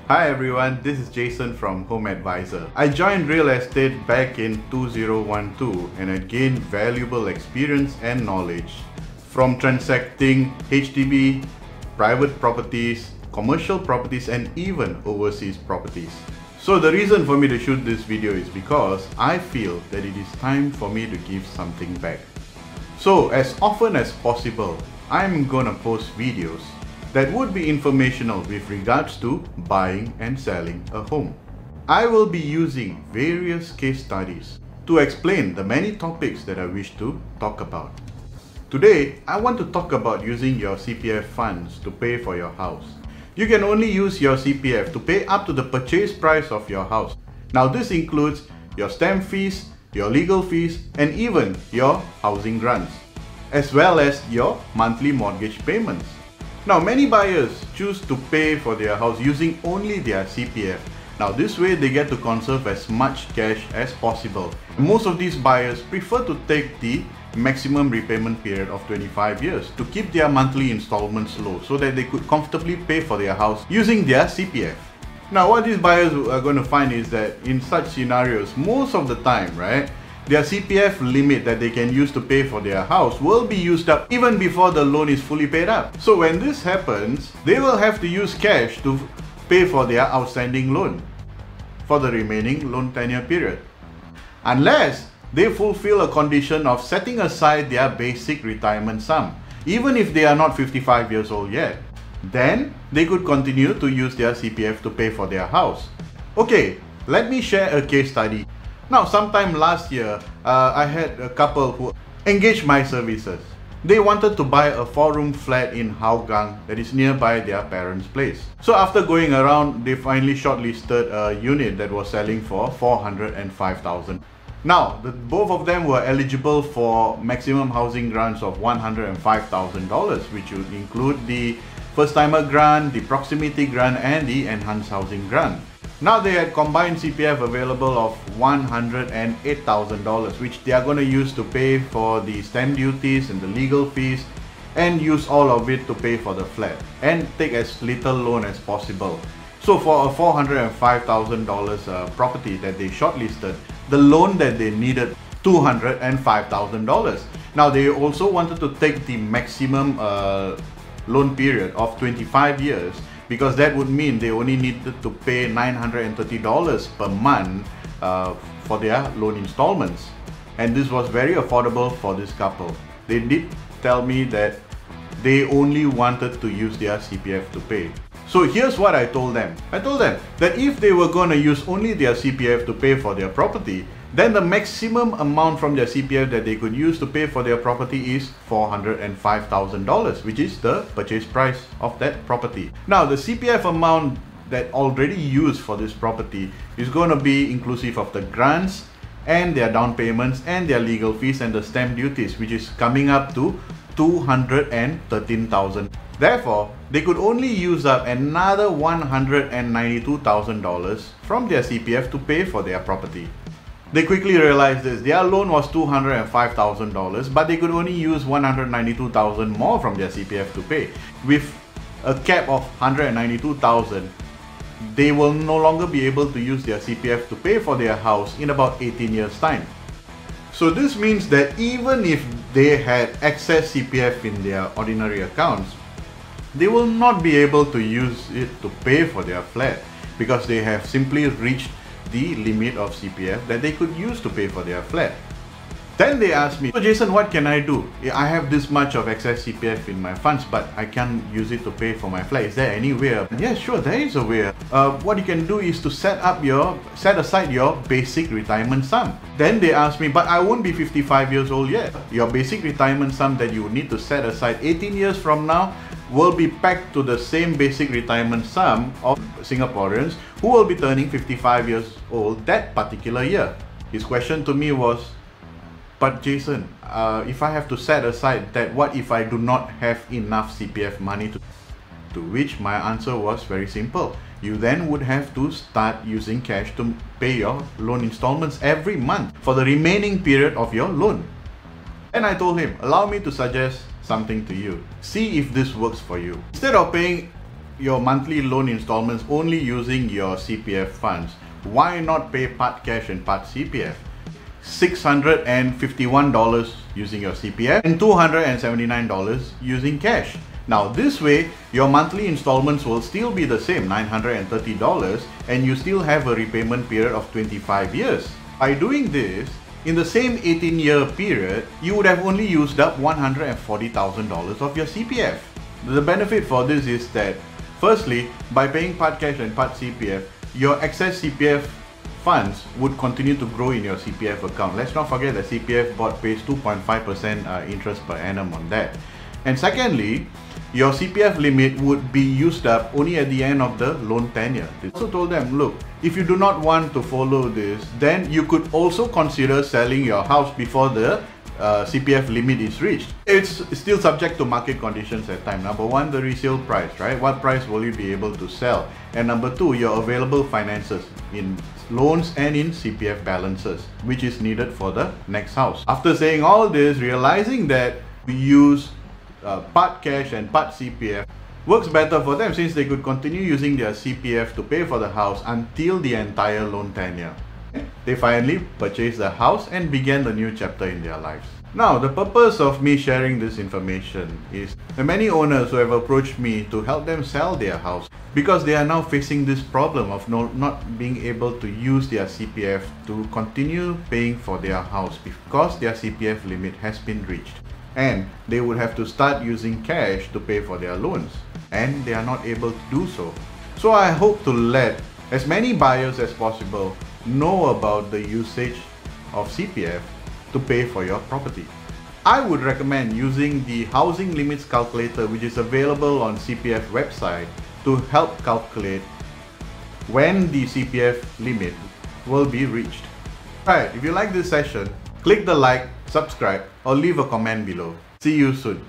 Hi everyone, this is Jason from Home Advisor. I joined real estate back in 2012 and I gained valuable experience and knowledge from transacting HDB, private properties, commercial properties and even overseas properties. So the reason for me to shoot this video is because I feel that it is time for me to give something back. So as often as possible, I'm gonna post videos that would be informational with regards to buying and selling a home. I will be using various case studies to explain the many topics that I wish to talk about. Today, I want to talk about using your CPF funds to pay for your house. You can only use your CPF to pay up to the purchase price of your house. Now this includes your stamp fees, your legal fees, and even your housing grants, as well as your monthly mortgage payments. Now many buyers choose to pay for their house using only their CPF. Now this way they get to conserve as much cash as possible. Most of these buyers prefer to take the maximum repayment period of 25 years to keep their monthly installments low so that they could comfortably pay for their house using their CPF. Now what these buyers are going to find is that in such scenarios, most of the time, right, their CPF limit that they can use to pay for their house will be used up even before the loan is fully paid up. So when this happens, they will have to use cash to pay for their outstanding loan for the remaining loan tenure period. Unless they fulfill a condition of setting aside their basic retirement sum, even if they are not 55 years old yet, then they could continue to use their CPF to pay for their house. Okay, let me share a case study. Now, sometime last year, I had a couple who engaged my services. They wanted to buy a 4-room flat in Hougang that is nearby their parents' place. So after going around, they finally shortlisted a unit that was selling for $405,000. Now, both of them were eligible for maximum housing grants of $105,000, which would include the first-timer grant, the proximity grant, and the enhanced housing grant. Now they had combined CPF available of $108,000, which they are going to use to pay for the stamp duties and the legal fees, and use all of it to pay for the flat and take as little loan as possible. So for a $405,000 property that they shortlisted, the loan that they needed $205,000. Now they also wanted to take the maximum loan period of 25 years, because that would mean they only needed to pay $930 per month for their loan installments. And this was very affordable for this couple. They did tell me that they only wanted to use their CPF to pay. So here's what I told them. I told them that if they were going to use only their CPF to pay for their property, then the maximum amount from their CPF that they could use to pay for their property is $405,000, which is the purchase price of that property. Now, the CPF amount that already used for this property is going to be inclusive of the grants and their down payments and their legal fees and the stamp duties, which is coming up to $213,000. Therefore, they could only use up another $192,000 from their CPF to pay for their property. They quickly realized this. Their loan was $205,000, but they could only use $192,000 more from their CPF to pay. With a cap of $192,000, they will no longer be able to use their CPF to pay for their house in about 18 years' time. So this means that even if they had excess CPF in their ordinary accounts, they will not be able to use it to pay for their flat because they have simply reached the limit of CPF that they could use to pay for their flat. Then they asked me, so Jason, what can I do? I have this much of excess CPF in my funds, but I can't use it to pay for my flat. Is there any way? Yeah, sure, there is a way. What you can do is to set aside your basic retirement sum. Then they asked me, but I won't be 55 years old yet. Your basic retirement sum that you need to set aside 18 years from now will be pegged to the same basic retirement sum of Singaporeans who will be turning 55 years old that particular year. His question to me was, but Jason, if I have to set aside that, what if I do not have enough CPF money to which my answer was very simple. You then would have to start using cash to pay your loan installments every month for the remaining period of your loan. And I told him, allow me to suggest something to you. See if this works for you. Instead of paying your monthly loan installments only using your CPF funds, why not pay part cash and part CPF? $651 using your CPF and $279 using cash. Now this way, your monthly installments will still be the same, $930, and you still have a repayment period of 25 years. By doing this, in the same 18-year period, you would have only used up $140,000 of your CPF. The benefit for this is that, firstly, by paying part cash and part CPF, your excess CPF funds would continue to grow in your CPF account. Let's not forget that CPF board pays 2.5% interest per annum on that. And secondly, your CPF limit would be used up only at the end of the loan tenure. I also told them, look, if you do not want to follow this, then you could also consider selling your house before the CPF limit is reached. It's still subject to market conditions at time. Number one, the resale price, right? What price will you be able to sell? And number two, your available finances in loans and in CPF balances, which is needed for the next house. After saying all this, realizing that we use part cash and part CPF works better for them, since they could continue using their CPF to pay for the house until the entire loan tenure. They finally purchased the house and began the new chapter in their lives. Now, the purpose of me sharing this information is the many owners who have approached me to help them sell their house because they are now facing this problem of not being able to use their CPF to continue paying for their house because their CPF limit has been reached. And they would have to start using cash to pay for their loans, and they are not able to do so. So I hope to let as many buyers as possible know about the usage of CPF to pay for your property. I would recommend using the housing limits calculator, which is available on CPF website, to help calculate when the CPF limit will be reached. Alright, if you like this session, click the like, subscribe, or leave a comment below. See you soon.